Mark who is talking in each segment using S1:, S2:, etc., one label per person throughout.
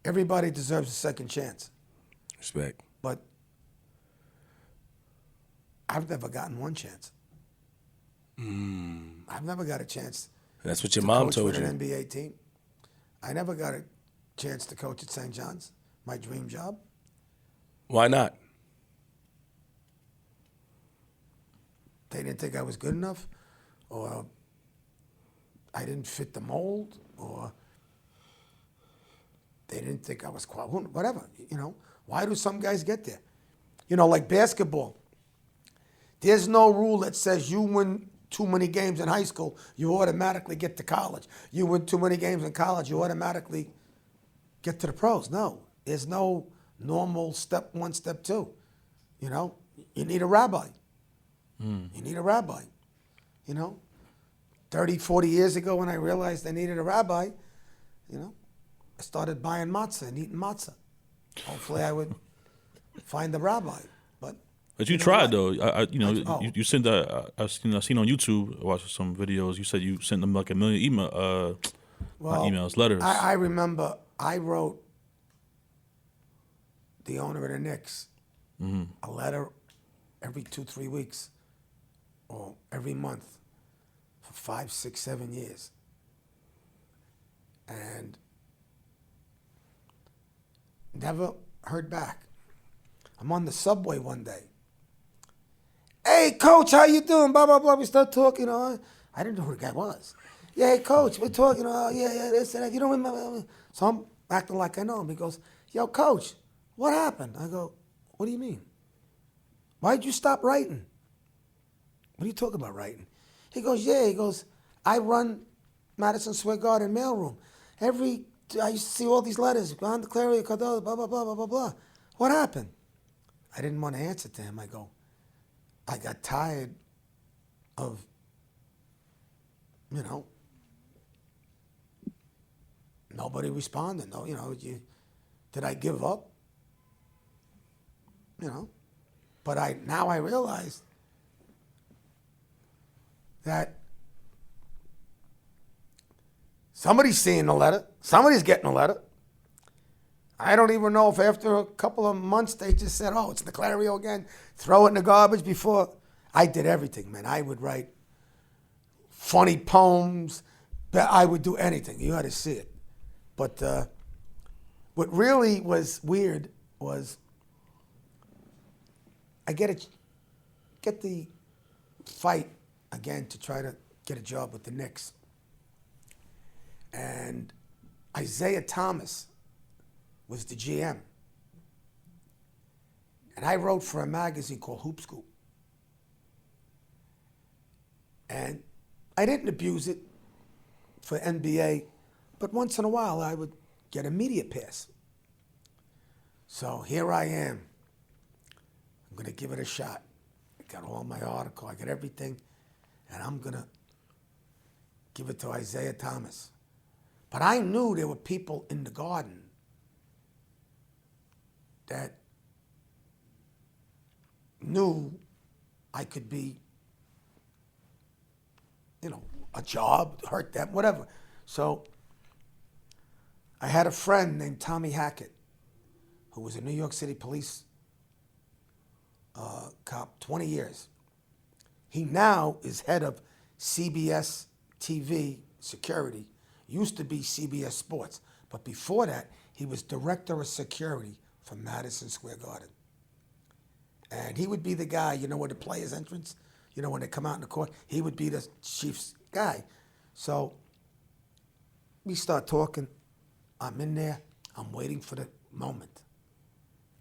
S1: everybody deserves a second chance.
S2: Respect.
S1: But I've never gotten one chance. I've never got a chance.
S2: That's what your
S1: to
S2: mom
S1: coach
S2: told
S1: with
S2: you.
S1: an NBA team. I never got a chance to coach at St. John's, my dream job.
S2: Why not?
S1: They didn't think I was good enough, or I didn't fit the mold, or they didn't think I was qualified, whatever, you know. Why do some guys get there? You know, like basketball. There's no rule that says you win too many games in high school, you automatically get to college. You win too many games in college, you automatically get to the pros. No, there's no normal step one, step two. You know, you need a rabbi. You need a rabbi. You know, 30, 40 years ago when I realized I needed a rabbi, you know, I started buying matzah and eating matzah. Hopefully I would find the rabbi.
S2: But you tried though. You sent that. I seen on YouTube. I watched some videos. You said you sent them like a million emails, letters.
S1: I remember I wrote the owner of the Knicks a letter every 2-3 weeks, or every month for 5, 6, 7 years, and never heard back. I'm on the subway one day. Hey, coach, how you doing? Blah, blah, blah. We start talking. I didn't know who the guy was. Yeah, hey, coach, we're talking. Yeah, this and that. You don't remember? So I'm acting like I know him. He goes, yo, coach, what happened? I go, what do you mean? Why'd you stop writing? What are you talking about writing? He goes, yeah. He goes, I run Madison Square Garden mailroom. I used to see all these letters. Ron Naclerio, Cardozo, blah, blah, blah, blah, blah, blah. What happened? I didn't want to answer to him. I go, I got tired of, you know, nobody responding. No, you know, did I give up? You know, but now I realize that somebody's seeing the letter, somebody's getting a letter. I don't even know if after a couple of months they just said, oh, it's Naclerio again, throw it in the garbage. Before I did everything, man. I would write funny poems. I would do anything. You had to see it. But what really was weird was I get the fight again to try to get a job with the Knicks. And Isaiah Thomas was the GM. And I wrote for a magazine called Hoop Scoop. And I didn't abuse it for NBA, but once in a while I would get a media pass. So here I am. I'm gonna give it a shot. I got all my article, I got everything, and I'm gonna give it to Isaiah Thomas. But I knew there were people in the Garden that knew I could be, you know, a job, hurt them, whatever. So I had a friend named Tommy Hackett, who was a New York City police cop, 20 years. He now is head of CBS TV security, used to be CBS Sports, but before that, he was director of security for Madison Square Garden. And he would be the guy, you know, with the players' entrance, you know, when they come out in the court, he would be the Chiefs guy. So we start talking. I'm in there. I'm waiting for the moment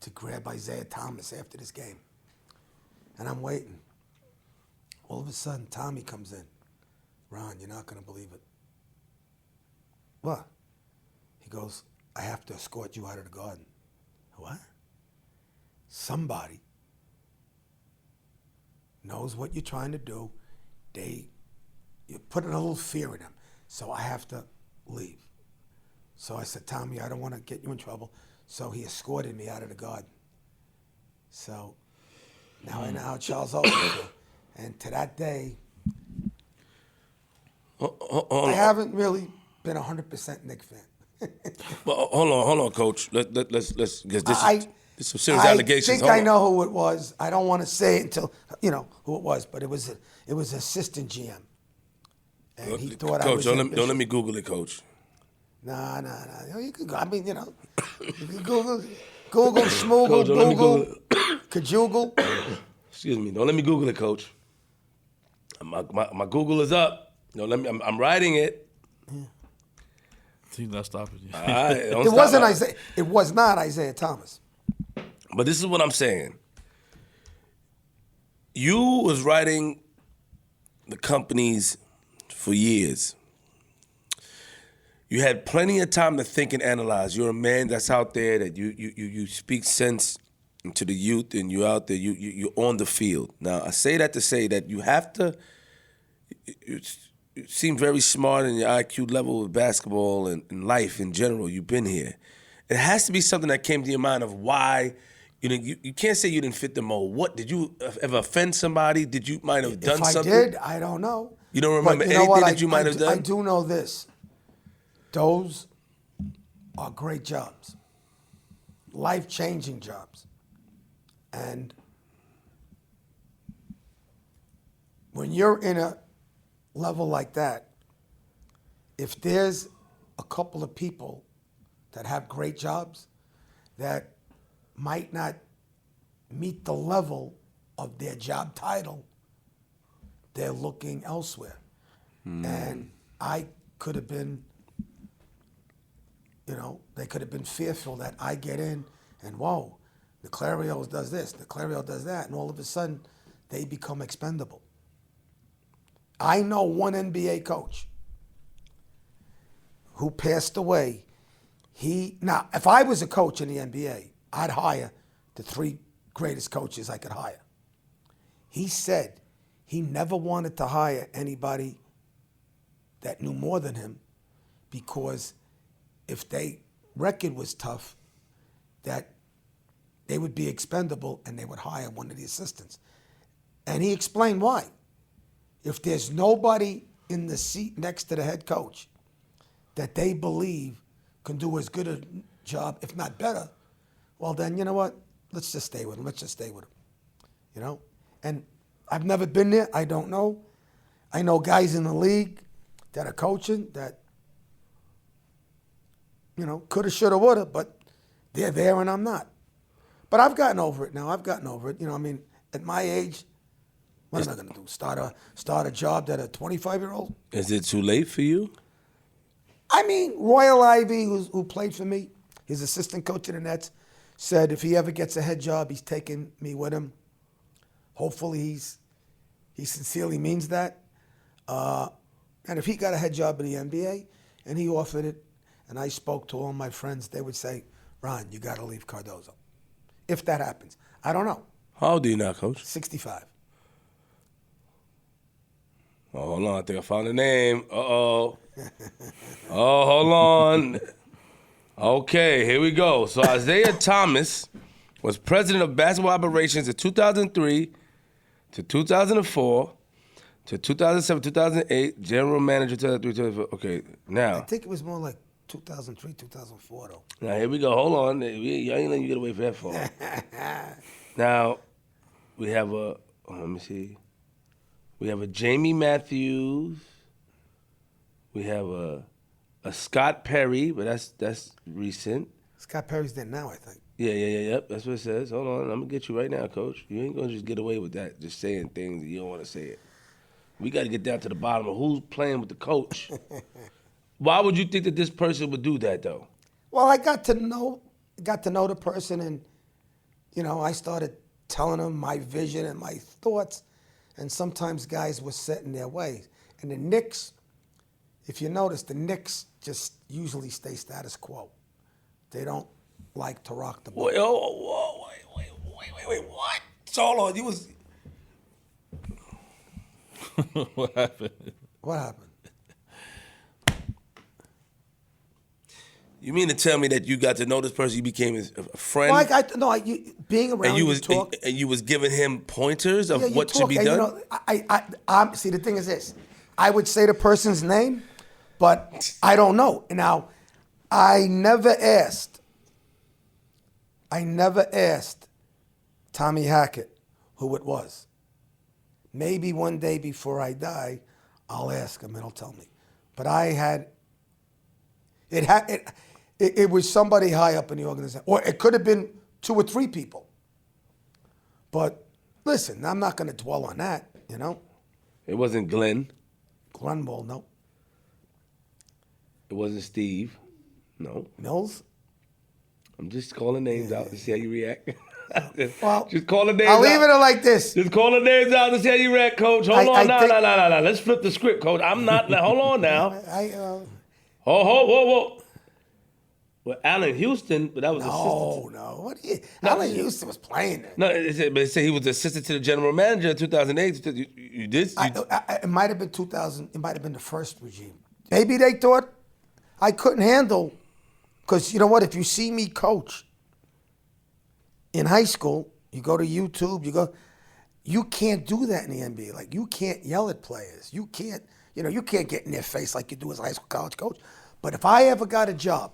S1: to grab Isaiah Thomas after this game. And I'm waiting. All of a sudden, Tommy comes in. Ron, you're not going to believe it. What? He goes, I have to escort you out of the Garden. What? Somebody knows what you're trying to do. You're putting a little fear in them. So I have to leave. So I said, Tommy, I don't want to get you in trouble. So he escorted me out of the Garden. So now I know how Charles Oakley feel. And to that day, I haven't really been 100% Knicks fan.
S3: Well, hold on, Coach. Let's because this is some serious allegations.
S1: I think I know who it was. I don't want to say it until who it was, but it was assistant GM, and he thought
S3: Coach,
S1: I was
S3: don't let me Google it, Coach.
S1: Nah. You could go. I mean, you can Google, schmoogle,
S3: Coach, don't let me
S1: Google,
S3: Google
S1: kajoogle.
S3: Excuse me. Don't let me Google it, Coach. My Google is up. Don't let me. I'm writing it.
S2: He's not stopping you.
S3: All right,
S1: It wasn't Isaiah. It was not Isaiah Thomas.
S3: But this is what I'm saying. You was writing the companies for years. You had plenty of time to think and analyze. You're a man that's out there that you speak sense into the youth, and you're out there. You're on the field. Now I say that to say that you have to. You seem very smart in your IQ level with basketball and life in general. You've been here. It has to be something that came to your mind of why. You can't say you didn't fit the mold. What did you ever offend somebody? Did you might have done something?
S1: If I did, I don't know.
S3: You don't remember anything that you might have done?
S1: I do know this. Those are great jobs, life-changing jobs, and when you're in a level like that, if there's a couple of people that have great jobs that might not meet the level of their job title, they're looking elsewhere. And I could have been, they could have been fearful that I get in and, whoa, Naclerio does this, Naclerio does that, and all of a sudden they become expendable. I know one NBA coach who passed away. Now, if I was a coach in the NBA, I'd hire the 3 greatest coaches I could hire. He said he never wanted to hire anybody that knew more than him, because if their record was tough, that they would be expendable and they would hire one of the assistants. And he explained why. If there's nobody in the seat next to the head coach that they believe can do as good a job, if not better, well, then, you know what? Let's just stay with him. And I've never been there. I don't know. I know guys in the league that are coaching that, coulda, shoulda, woulda, but they're there and I'm not. But I've gotten over it now. At my age, what am I going to do? Start a job that a 25-year-old?
S3: Is it too late for you?
S1: Royal Ivey, who played for me, his assistant coach of the Nets, said if he ever gets a head job, he's taking me with him. Hopefully he sincerely means that. And if he got a head job in the NBA and he offered it, and I spoke to all my friends, they would say, Ron, you got to leave Cardozo. If that happens. I don't know.
S3: How old are you now, Coach?
S1: 65.
S3: Oh, hold on. I think I found the name. Uh-oh. Oh, hold on. Okay, here we go. So Isaiah Thomas was president of basketball operations in 2003 to 2004 to 2007, 2008, general manager 2003, 2004. Okay, now.
S1: I think it was more like 2003, 2004, though.
S3: Now, here we go. Hold on. I ain't letting you get away for that far. Now, we have let me see. We have a Jamie Matthews. We have a Scott Perry, but that's recent.
S1: Scott Perry's there now, I think.
S3: Yep. That's what it says. Hold on, I'm gonna get you right now, Coach. You ain't gonna just get away with that, just saying things that you don't want to say it. We got to get down to the bottom of who's playing with the coach. Why would you think that this person would do that, though?
S1: Well, I got to know the person, and I started telling him my vision and my thoughts, and sometimes guys were set in their ways. And the Knicks, if you notice, the Knicks just usually stay status quo. They don't like to rock the boat.
S3: Wait, what? So hold on, you was...
S2: What happened?
S1: What happened?
S3: You mean to tell me that you got to know this person, you became a friend?
S1: Well, being around
S3: and you was giving him pointers of what should be done?
S1: I'm see, the thing is this. I would say the person's name, but I don't know. Now, I never asked Tommy Hackett who it was. Maybe one day before I die, I'll ask him and he'll tell me. But it was somebody high up in the organization. Or it could have been 2 or 3 people. But listen, I'm not going to dwell on that, you know?
S3: It wasn't Glenn.
S1: Grunwald, no.
S3: It wasn't Steve. No.
S1: Mills?
S3: I'm just calling names out to see how you react.
S1: Well,
S3: just call the names
S1: I'll
S3: out.
S1: leave it like this.
S3: Just call the names out to see how you react, Coach. Hold on. No. Let's flip the script, Coach. I'm not. Hold on now. Whoa. Well, Allen Houston, but that was assistant.
S1: No. What are you? Allen Houston was playing there.
S3: No, but it said he was assistant to the general manager in 2008. You did?
S1: It might have been 2000. It might have been the first regime. Maybe they thought I couldn't handle, because you know what? If you see me coach in high school, you go to YouTube, you can't do that in the NBA. Like, you can't yell at players. You can't get in their face like you do as a high school college coach. But if I ever got a job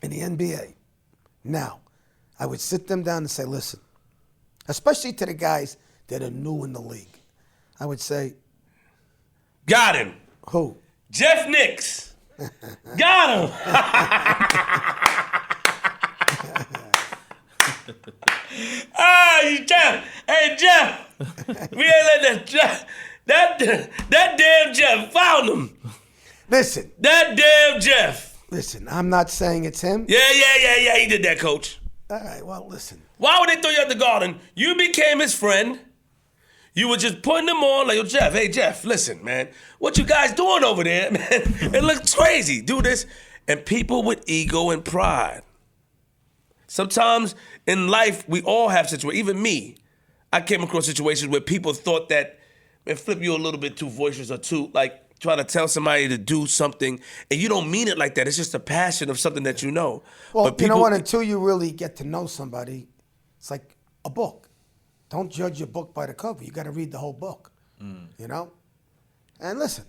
S1: in the NBA, now, I would sit them down and say, listen, especially to the guys that are new in the league, I would say,
S3: got him.
S1: Who?
S3: Jeff Knicks. Got him. Jeff. Hey, Jeff. We ain't let that damn Jeff found him.
S1: Listen.
S3: That damn Jeff.
S1: Listen, I'm not saying it's him.
S3: Yeah. He did that, Coach.
S1: All right, well, listen.
S3: Why would they throw you at the Garden? You became his friend. You were just putting him on like, yo, Jeff, hey, Jeff, listen, man. What you guys doing over there, man? It looks crazy. Do this. And people with ego and pride. Sometimes in life, we all have situations. Even me, I came across situations where people thought that, man, Flip, you a little bit too boisterous or too, like, trying to tell somebody to do something, and you don't mean it like that. It's just a passion of something that you know.
S1: Well,
S3: but
S1: you know what? Until you really get to know somebody, it's like a book. Don't judge your book by the cover. You got to read the whole book, you know? And listen,